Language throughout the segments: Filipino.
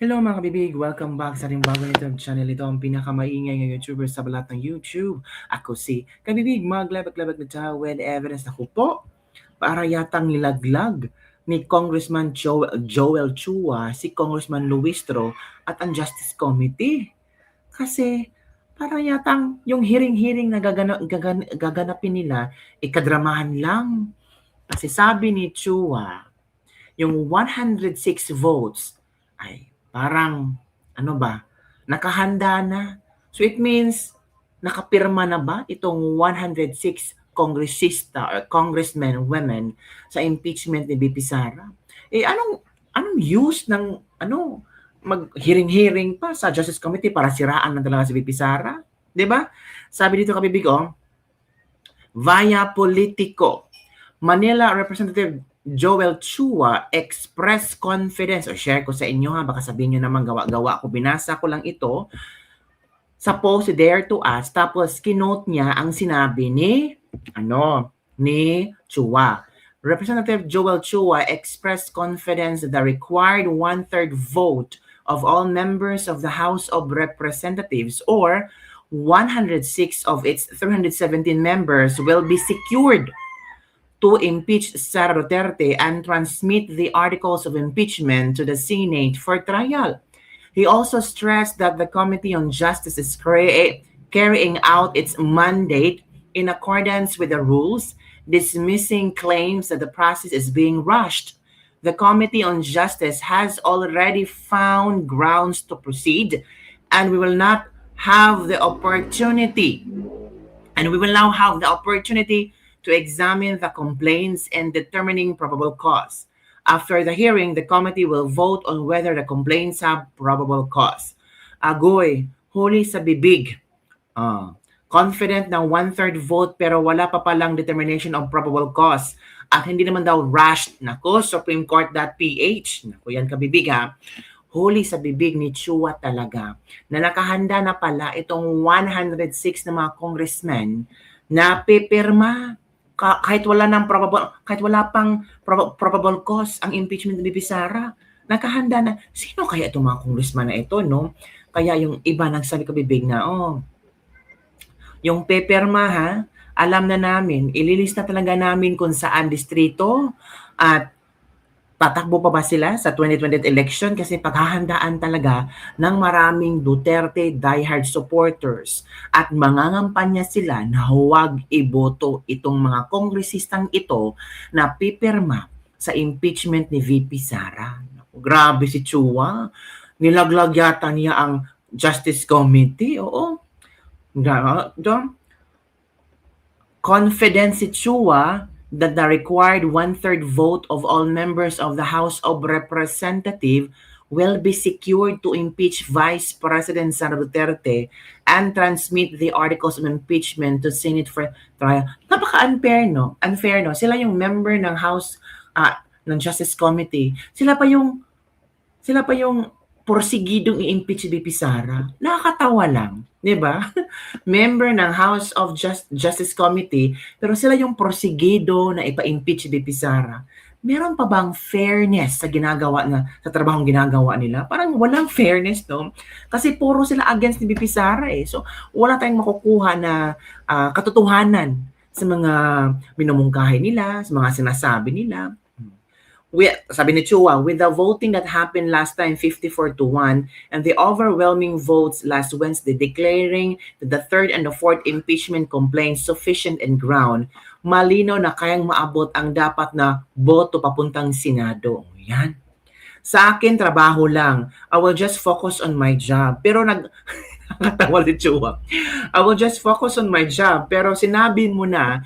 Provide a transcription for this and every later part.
Hello mga kabibig! Welcome back sa ating bagong YouTube channel. Ito ang pinakamaingay ng YouTuber sa balat ng YouTube. Ako si Kabibig, maglabag-labag na tayo with evidence na po para yatang nilaglag ni Congressman Joel Chua, si Congressman Luistro at ang Justice Committee. Kasi para yatang yung hearing-hearing na gaganapin nila, ikadramahan lang. Kasi sabi ni Chua, yung 106 votes ay parang nakahanda na. So it means nakapirma na ba itong 106 kongresista or congressmen, women sa impeachment ni BP Sara? Anong use ng mag-hearing-hearing pa sa Justice Committee para siraan na talaga si BP Sara? 'Di ba? Sabi dito kabibig via Politico, Manila Representative Joel Chua express confidence, o share ko sa inyo baka sabihin nyo naman gawa-gawa ko, binasa ko lang ito sa post Dare to Us, tapos kinote niya ang sinabi ni Chua. Representative Joel Chua expressed confidence that the required one-third vote of all members of the House of Representatives or 106 of its 317 members will be secured to impeach Sara Duterte and transmit the articles of impeachment to the Senate for trial. He also stressed that the Committee on Justice is carrying out its mandate in accordance with the rules, dismissing claims that the process is being rushed. The Committee on Justice has already found grounds to proceed, and we will now have the opportunity to examine the complaints and determining probable cause. After the hearing, the committee will vote on whether the complaints have probable cause. Agoy, huli sa bibig. Confident na one-third vote pero wala pa palang determination of probable cause. At hindi naman daw rushed. Nako, SupremeCourt.ph. Nako, yan kabibig ha. Huli sa bibig ni Chua talaga na nakahanda na pala itong 106 na mga congressmen na pipirma kahit wala pang probable cause ang impeachment ni BP Sara. Nakahanda na. Sino kaya itong mga congressman na ito, no? Kaya yung iba nagsabi kabibig na, yung pipirma alam na namin, ililista talaga namin kung saan distrito at tatakbo pa ba sila sa 2020 election kasi paghahandaan talaga ng maraming Duterte diehard supporters at mangangampanya sila na huwag iboto itong mga kongresistang ito na pipirma sa impeachment ni VP Sara. Grabe si Chua. Nilaglag yata niya ang Justice Committee. Oo. Confident si Chua that the required one-third vote of all members of the House of Representatives will be secured to impeach Vice President Sara Duterte and transmit the articles of impeachment to Senate for trial. Napaka-unfair, no? Unfair, no? Sila yung member ng House, ng Justice Committee. Sila pa yung porsigidong i-impeach si BP Sara. Nakakatawa lang, 'di ba? Member ng House of Justice Committee, pero sila yung porsigido na ipa-impeach si BP Sara. Meron pa bang fairness sa trabahong ginagawa nila? Parang walang fairness, no? Kasi puro sila against ni BP Sara eh. So, wala tayong makukuha na katotohanan sa mga minumungkahi nila, sa mga sinasabi nila. Sabi ni Chua, with the voting that happened last time 54-1 and the overwhelming votes last Wednesday declaring that the third and the fourth impeachment complaints sufficient and ground, malino na kayang maabot ang dapat na boto papuntang Senado. Yan. Sa akin, trabaho lang. I will just focus on my job. Pero nakatawa si Chua. I will just focus on my job. Pero sinabi mo na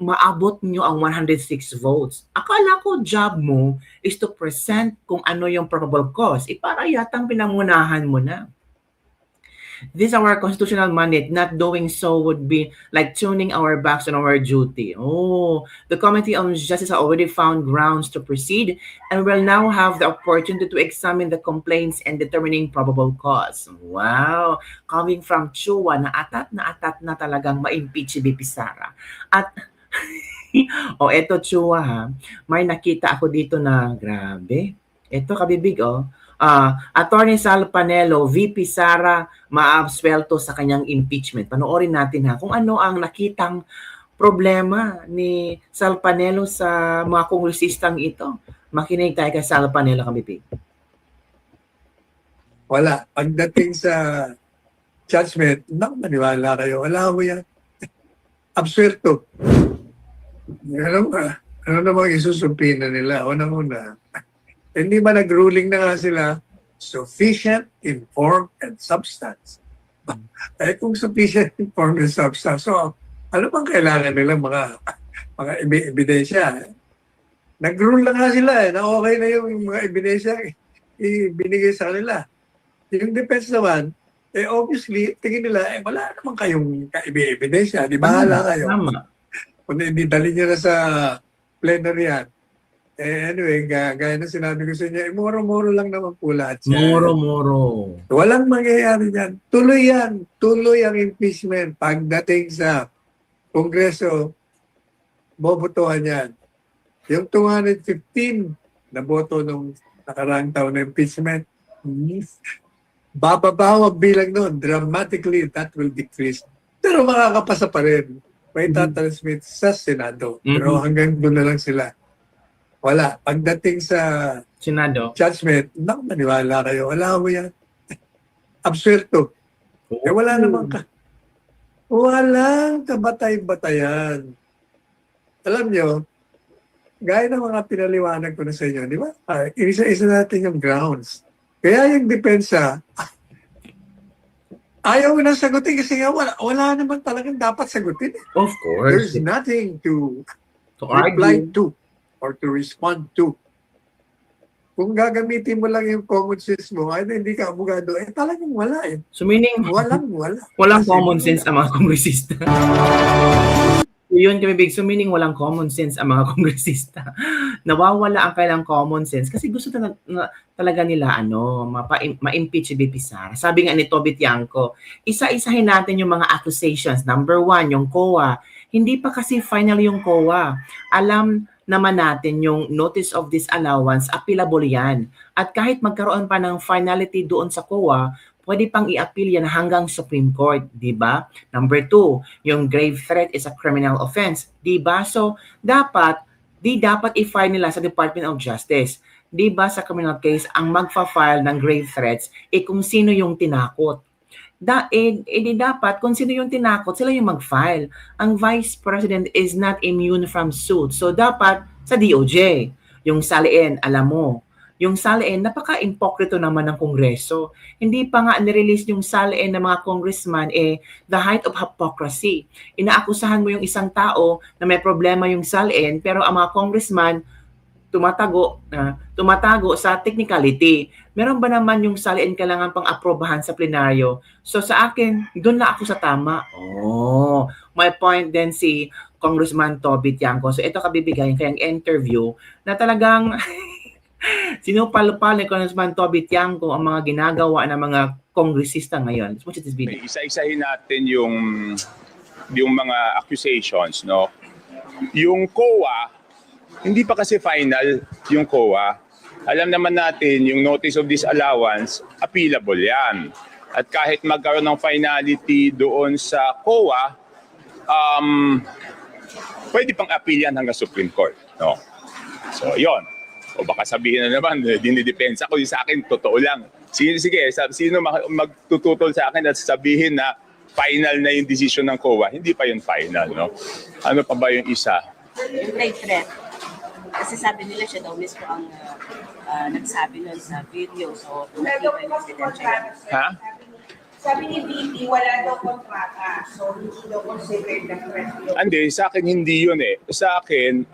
maabot nyo ang 106 votes. Akala ko job mo is to present kung ano yung probable cause. Para yatang pinangunahan mo na. This is our constitutional mandate. Not doing so would be like tuning our backs on our duty. The Committee on Justice has already found grounds to proceed and will now have the opportunity to examine the complaints and determining probable cause. Wow! Coming from Chua, na atat na talagang ma-impeach si BP Sara. At eto Chua may nakita ako dito na grabe. Ito kabibig, oh. Attorney Sal Panelo, VP Sara maabsuelto sa kanyang impeachment. Panoorin natin ha kung ano ang nakitang problema ni Sal Panelo sa mga kongresistang ito. Makinig tayo kay Sal Panelo, kabibig. Wala. Pagdating sa judgment, maniwala kayo. Wala ko yan. Absuelto. Ano namang isusumpinan nila? Unang-una, hindi ba nag-ruling na nga sila sufficient in form and substance? Eh kung sufficient in form and substance, so ano bang kailangan nila mga ebidensya? Nag-rule na nga sila na okay na yung mga ebidensya ibinigay sa kanila. Yung defense naman, obviously, tingin nila, wala naman kayong ebidensya. Di bahala kayo. Tama. Kung hindi dali nyo na sa plenary yan. Anyway, gaya na sinabi ko sa inyo, moro-moro lang naman po lahat yan. Moro-moro. Walang mangyayari yan. Tuloy yan. Tuloy ang impeachment. Pagdating sa Kongreso, bobotohan yan. Yung 215 na boto nung nakaraang taon na impeachment, bababa ang bilang noon. Dramatically, that will decrease. Pero makakapasa pa rin. May tatransmit sa Senado. Pero hanggang doon na lang sila. Wala. Pagdating sa Senado, judgment, maniwala kayo. Wala ko yan. Absuelto. Wala naman ka. Walang kabatay-batayan. Alam nyo, gaya ng mga pinaliwanag ko na sa inyo, di ba? Isa-isa natin yung grounds. Kaya yung depensa, ayaw na sagutin kasi nga wala naman talagang dapat sagutin. of course, There's nothing to argue. reply to or to respond to. Kung gagamitin mo lang yung common sense mo, ay hindi ka abogado, talagang wala eh. So meaning, walang Kasi common sense ang mga kongresista. Yun kami big. So meaning walang common sense ang mga kongresista. Nawawala ang kailang common sense kasi gusto talaga nila ma-impeach si VP Sara. Sabi nga ni Toby Tiangco, isa-isahin natin yung mga accusations. Number 1, yung COA. Hindi pa kasi final yung COA. Alam naman natin yung notice of disallowance, appealable yan. At kahit magkaroon pa ng finality doon sa COA, pwede pang i-appeal yan hanggang Supreme Court, di ba? Number 2, yung grave threat is a criminal offense, di ba? So, dapat i-file nila sa Department of Justice. Di ba sa criminal case, ang magfa-file ng grave threats, kung sino yung tinakot. Dapat, kung sino yung tinakot, sila yung mag-file. Ang Vice President is not immune from suit. So, dapat sa DOJ. Yung Saliin, alam mo, yung Saliin, napaka-impokrito naman ng Kongreso. Hindi pa nga nirelease yung Saliin ng mga congressman, the height of hypocrisy. Inaakusahan mo yung isang tao na may problema yung Saliin, pero ang mga congressman, tumatago sa technicality. Meron ba naman yung Saliin kailangan pang aprobahan sa plenaryo? So sa akin, doon na ako sa tama. My point din si Congressman Toby Tiangco. So ito kabibigay kayang interview na talagang sinupal-pal ni Congressman Toby Tiangco ang mga ginagawa ng mga kongresista ngayon. Let's watch this video. Isa-isahin natin yung mga accusations, no? Yung COA, hindi pa kasi final yung COA. Alam naman natin, yung notice of disallowance, appealable yan. At kahit magkaroon ng finality doon sa COA, pwede pang appeal yan hanggang Supreme Court. No? So, yon. O baka sabihin na naman, dinidepensa ko, yung sa akin, totoo lang. Sige, sino magtututol sa akin at sabihin na final na yung decision ng COA? Hindi pa yun final. No? Ano pa ba yung isa? Yung grave threat. Kasi sabi nila siya daw mismo ang nagsabi nun sa video. So, nakita yung evidential. Ha? Sabi ni VP, wala daw kontrata. So, hindi daw considered na threat yun. Hindi, sa akin hindi yun eh. Sa akin,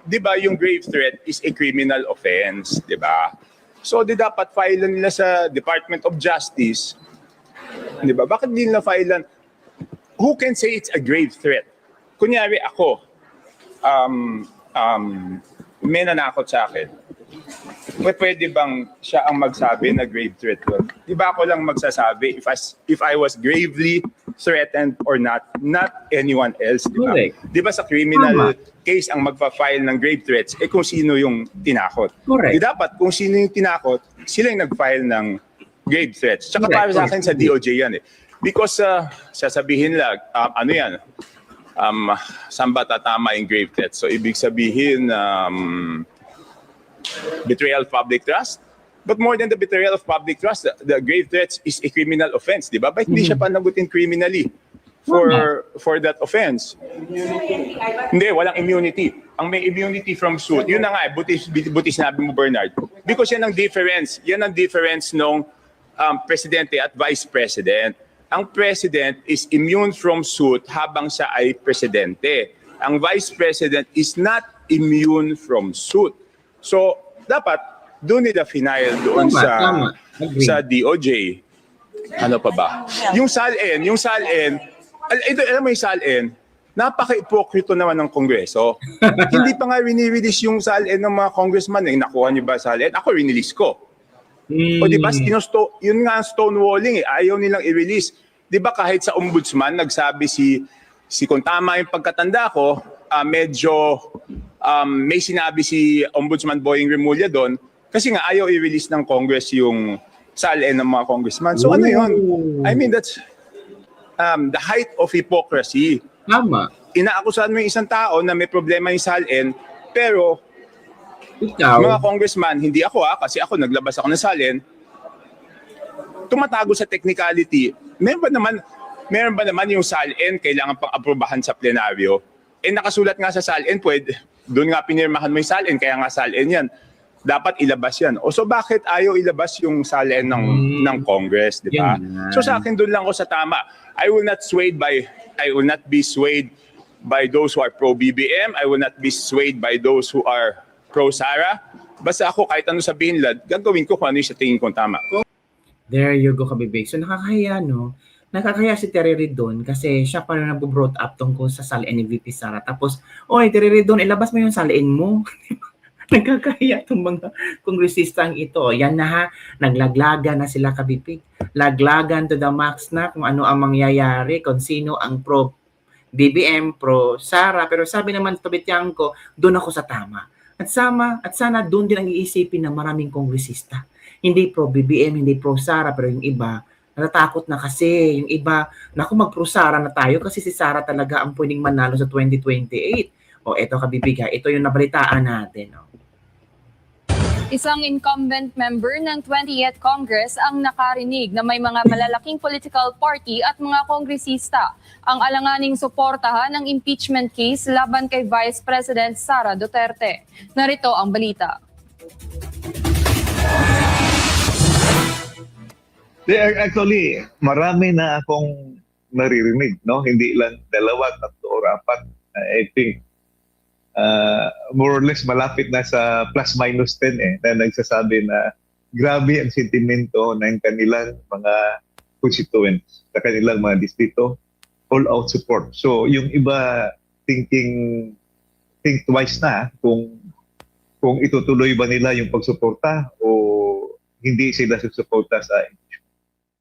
di ba yung grave threat is a criminal offense, di ba? So, di dapat file nila sa Department of Justice. Di ba? Bakit di nila file? Who can say it's a grave threat? Kunyari ako, may nanakot sa akin. pwede bang siya ang magsabi na grave threat yun? Di ba ako lang magsasabi if I was gravely threatened or not anyone else, di ba? Correct. Di ba sa criminal case ang magpa-file ng grave threats, kung sino yung tinakot. Correct. Di dapat kung sino yung tinakot, sila yung nag-file ng grave threats. Tsaka Correct. para sa akin sa DOJ yan eh. Because sasabihin lang, ano yan, saan ba tatama yung grave threats? So ibig sabihin, betrayal of public trust. But more than the betrayal of public trust, the grave threats is a criminal offense, di ba? Bakit hindi siya panagutin criminally for that offense? Hindi, walang immunity. Ang may immunity from suit, yun na nga, buti sinabi mo, Bernard. Because yan ang difference. Yan ang difference nung presidente at vice president. Ang president is immune from suit habang siya ay presidente. Ang vice president is not immune from suit. So, dapat doon nila final doon Tama. Agree. sa DOJ. Ano pa ba? Yung SALN, alam mo yung SALN, napaka-ipokrito naman ng Kongreso. Hindi pa nga rini-release yung SALN ng mga congressman. Nakuha niyo ba SALN? Ako rinelease ko. O di ba, yun nga ang stonewalling eh. Ayaw nilang i-release. Di ba kahit sa ombudsman, nagsabi si kung tama yung pagkatanda ko, medyo may sinabi si Ombudsman Boying Remulla doon kasi nga ayaw i-release ng Congress yung SALN ng mga congressman. So ano yun? I mean, that's the height of hypocrisy. Tama. Inaakusahan mo yung isang tao na may problema yung SALN, pero Ikaw. mga congressman, hindi ako kasi ako naglabas ako ng SALN, tumatago sa technicality. Meron ba naman yung SALN kailangan pang aprobahan sa plenaryo? Nakasulat nga sa SALN, doon nga pinirmahan mo yung SALN, kaya nga SALN yan. Dapat ilabas yan. So bakit ayaw ilabas yung SALN ng Congress, di ba? Yan. So sa akin doon lang ako sa tama. I will not be swayed by those who are pro-BBM. I will not be swayed by those who are pro-Sara. Basta ako, kahit ano sabihin nila, gagawin ko kung ano yung sa tingin kong tama. There you go, Kabibig. So nakakahiya, no? Nakakahiya si Terry Ridon kasi siya pa na nag-brought up tungkol sa SALN ni VP Sara. Tapos, oy, Terry Ridon, ilabas mo yung SALN mo. Nagkakahiya itong mga kongresistang ito. Yan na ha, naglaglagan na sila, Kabibig. Laglagan to the max na kung ano ang mangyayari, kung sino ang pro-BBM, pro-Sara. Pero sabi naman, Tobitian ko, doon ako sa tama. At sana doon din ang iisipin ng maraming kongresista. Hindi pro-BBM, hindi pro-Sara, pero yung iba, natatakot na kasi. Yung iba, naku, mag-pro-Sara na tayo kasi si Sara talaga ang pwedeng manalo sa 2028. O, eto, Kabibig, ito yung nabalitaan natin. Isang incumbent member ng 20th Congress ang nakarinig na may mga malalaking political party at mga kongresista ang alanganing suportahan ng impeachment case laban kay Vice President Sara Duterte. Narito ang balita. Actually, marami na akong naririnig, no? Hindi lang 2, 3 o 4. I think more or less malapit na sa plus-minus 10 na nagsasabi na grabe ang sentimento ng kanilang mga constituents sa kanilang mga distrito, all-out support. So yung iba think twice na kung itutuloy ba nila yung pagsuporta o hindi sila susuporta sa impeachment.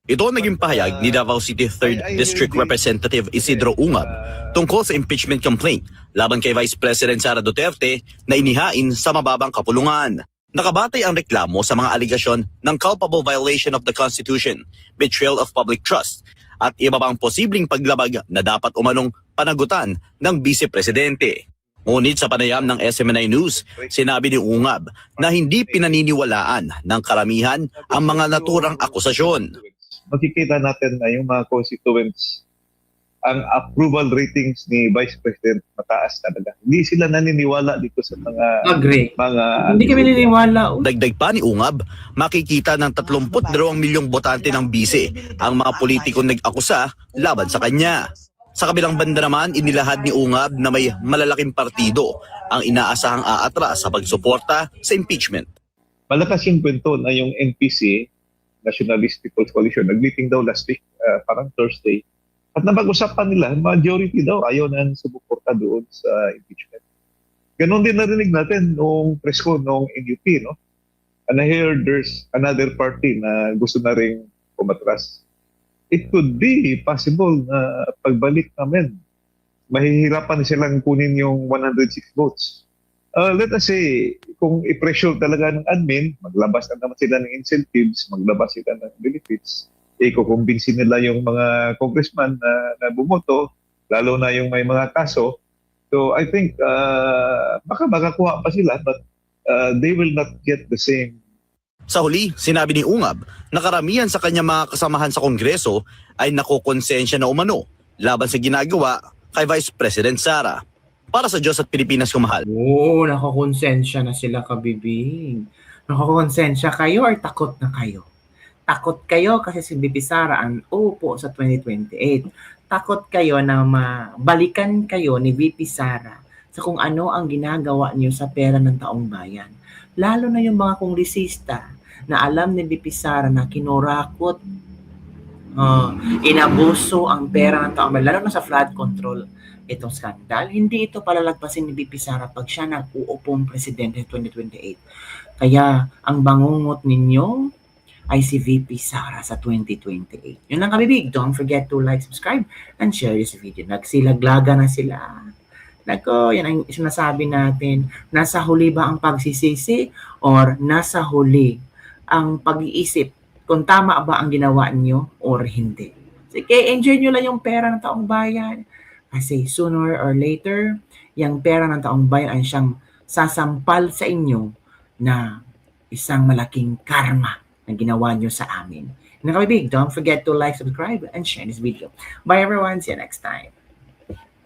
Ito ang naging pahayag ni Davao City 3rd District Representative Isidro Ungab tungkol sa impeachment complaint laban kay Vice President Sara Duterte na inihain sa mababang kapulungan. Nakabatay ang reklamo sa mga aligasyon ng culpable violation of the Constitution, betrayal of public trust, at iba pang posibleng paglabag na dapat umanong panagutan ng Vice Presidente. Ngunit sa panayam ng SMNI News, sinabi ni Ungab na hindi pinaniniwalaan ng karamihan ang mga naturang akusasyon. Makikita natin na yung mga constituents, ang approval ratings ni Vice President mataas talaga. Hindi sila naniniwala dito sa mga Agree. Hindi kami naniniwala. Dagdag pa ni Ungab, makikita ng 32 milyong botante ng bise ang mga politikong nag-akusa laban sa kanya. Sa kabilang banda naman, inilahad ni Ungab na may malalaking partido ang inaasahang aatras sa pagsuporta sa impeachment. Malakas yung kwento na yung NPC, Nationalist People's Coalition, nag-meeting daw last week, parang Thursday. At napag-usapan nila, majority daw ayaw na sumuporta doon sa impeachment. Ganon din narinig natin noong press ko, noong NUP, no? And I hear there's another party na gusto na ring umatras. It could be possible na pagbalik namin, mahihirapan silang kunin yung 106 votes. Let us say, kung i-pressure talaga ng admin, maglabas na naman sila ng incentives, maglabas sila ng benefits, kukumbinsin nila yung mga congressman na bumoto, lalo na yung may mga kaso. So I think baka makakuha pa sila, but they will not get the same. Sa huli, sinabi ni Ungab na karamihan sa kanyang mga kasamahan sa Kongreso ay nakukonsensya na umano laban sa ginagawa kay Vice President Sara. Para sa Diyos at Pilipinas kumahal. Oo, nakakonsensya na sila, kabibing. Nakakonsensya kayo or takot na kayo? Takot kayo kasi si VP Sara ang upo sa 2028. Takot kayo na mabalikan kayo ni VP Sara sa kung ano ang ginagawa niyo sa pera ng taong bayan. Lalo na yung mga kongresista na alam ni VP Sara na kinurakot, inabuso ang pera ng taong bayan, lalo na sa flood control. Itong skandal, hindi ito palalagpasin ni VP Sara pag siya nag-uupong presidente 2028. Kaya ang bangungot ninyo ay si VP Sara sa 2028. Yun lang kabibig. Don't forget to like, subscribe, and share this video. Nagsilaglaga na sila. Nako, yan ang sinasabi natin. Nasa huli ba ang pagsisisi or nasa huli ang pag-iisip kung tama ba ang ginawa niyo or hindi? Sige, enjoy nyo lang yung pera ng taong bayan. Kasi sooner or later, yung pera ng taong bayan ay siyang sasampal sa inyo na isang malaking karma na ginawa nyo sa amin. Nakabibig, don't forget to like, subscribe, and share this video. Bye everyone, see you next time.